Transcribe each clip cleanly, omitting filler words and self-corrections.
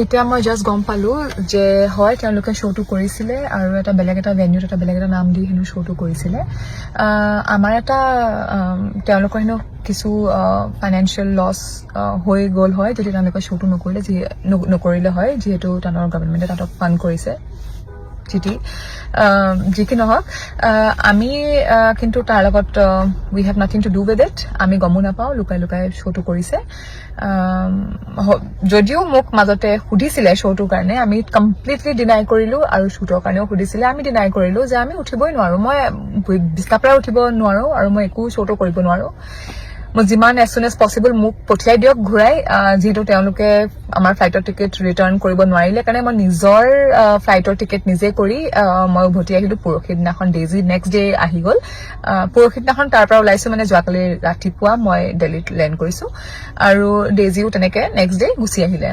এতিয়া মই জাষ্ট গম পালোঁ যে হয় তেওঁলোকে শ্ব'টো কৰিছিলে আৰু এটা বেলেগ এটা ভেন্যুত এটা বেলেগ এটা নাম দি হেনো শ্ব'টো কৰিছিলে আমাৰ এটা তেওঁলোকৰ হেনো কিছু ফাইনেন্সিয়েল লছ হৈ গ'ল হয় যদি তেওঁলোকে শ্ব'টো নকৰিলে হয় যিহেতু তাহাঁতৰ গভৰ্ণমেণ্টে তাহাঁতক ফাণ্ড কৰিছে যি কি নহওক আমি কিন্তু তাৰ লগত we have nothing to do with it আমি গমো নাপাওঁ লুকাই লুকাই শ্ব'টো কৰিছে যদিও মোক মাজতে সুধিছিলে শ্ব'টোৰ কাৰণে আমি কমপ্লিটলি ডিনাই কৰিলোঁ আৰু শ্বুটৰ কাৰণেও সুধিছিলে আমি ডিনাই কৰিলোঁ যে আমি উঠিবই নোৱাৰোঁ মই বিছনাৰ পৰা উঠিব নোৱাৰোঁ আৰু মই একো শ্ব'টো কৰিব নোৱাৰোঁ মই যিমান এজ চুন এজ পচিবল মোক পঠিয়াই দিয়ক ঘূৰাই যিহেতু তেওঁলোকে আমাৰ ফ্লাইটৰ টিকেট ৰিটাৰ্ণ কৰিব নোৱাৰিলে কাৰণে মই নিজৰ ফ্লাইটৰ টিকেট নিজে কৰি মই উভতি আহিলোঁ পৰহি দিনাখন ডেইজি নেক্সট ডে আহি গ'ল পৰহি দিনাখন তাৰ পৰা ওলাইছোঁ মানে যোৱাকালি ৰাতিপুৱা মই দিল্লীত লেণ্ড কৰিছোঁ আৰু ডেইজিও তেনেকৈ নেক্সট ডে গুচি আহিলে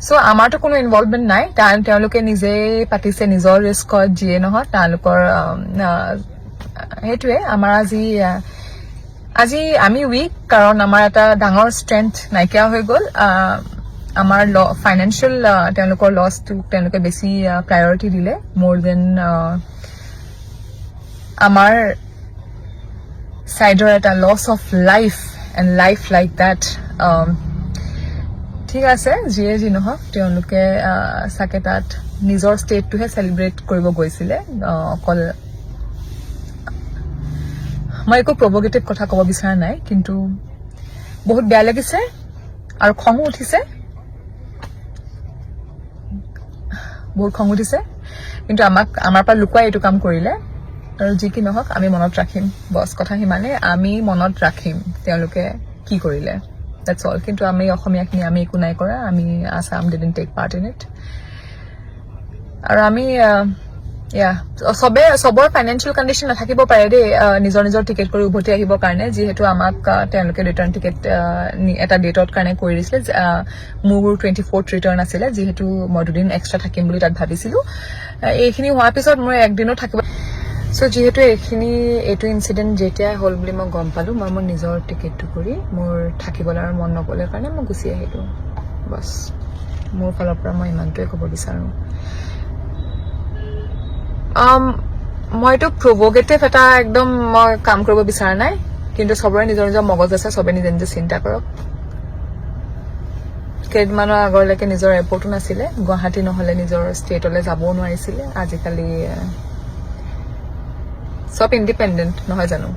চ' আমাৰতো কোনো ইনভলভমেণ্ট নাই তেওঁলোকে নিজেই পাতিছে নিজৰ ৰিস্কত যিয়ে নহওক তেওঁলোকৰ সেইটোৱে আমাৰ আজি আমি উইক কাৰণ আমাৰ এটা ডাঙৰ ষ্ট্ৰেংথ নাইকিয়া হৈ গ'ল আমাৰ ফাইনেন্সিয়েল তেওঁলোকৰ লছটো তেওঁলোকে বেছি প্ৰায়ৰিটি দিলে মোৰ দেন আমাৰ ছাইডৰ এটা loss of life and life like that ঠিক আছে যিয়ে যি নহওক তেওঁলোকে চাগে তাত নিজৰ ষ্টেটটোহে চেলিব্ৰেট কৰিব গৈছিলে অকল মই একো প্ৰভোগেটিভ কথা ক'ব বিচৰা নাই কিন্তু বহুত বেয়া লাগিছে আৰু খঙো উঠিছে বহুত খং উঠিছে কিন্তু আমাৰ পৰা লুকুৱাই এইটো কাম কৰিলে আৰু যি কি নহওক আমি মনত ৰাখিম বছ কথা সিমানে আমি মনত ৰাখিম তেওঁলোকে কি কৰিলে দেটছ অল কিন্তু আমি অসমীয়াখিনি আমি একো নাই কৰা আমি আছাম didn't take part in it আৰু আমি চবৰ ফাইনেন্সিয়েল কণ্ডিশ্যন নাথাকিব পাৰে দেই নিজৰ নিজৰ টিকেট কৰি উভতি আহিবৰ কাৰণে যিহেতু আমাক তেওঁলোকে ৰিটাৰ্ণ টিকেট এটা ডেটৰ কাৰণে কৰি দিছিলে মোৰ 24th ৰিটাৰ্ণ আছিলে যিহেতু মই 2 দিন এক্সট্ৰা থাকিম বুলি তাত ভাবিছিলোঁ এইখিনি হোৱাৰ পিছত মই একদিনো থাকিব চ' যিহেতু এইটো ইনচিডেণ্ট যেতিয়াই হ'ল বুলি মই গম পালোঁ মই মোৰ নিজৰ টিকেটটো কৰি মোৰ থাকিবলৈ আৰু মন নগ'লে কাৰণে মই গুচি আহিলোঁ বছ মোৰ ফালৰ পৰা মই ইমানটোৱে ক'ব বিচাৰোঁ মইতো প্ৰভোগেটিভ এটা একদম মই কাম কৰিব বিচৰা নাই কিন্তু চবৰে নিজৰ নিজৰ মগজ আছে চবে নিজে নিজে চিন্তা কৰক কেইদিনমানৰ আগলৈকে নিজৰ এয়াৰপৰ্টো নাছিলে গুৱাহাটী নহ'লে নিজৰ ষ্টেটলৈ যাবও নোৱাৰিছিলে আজিকালি চব ইণ্ডিপেণ্ডেণ্ট নহয় জানো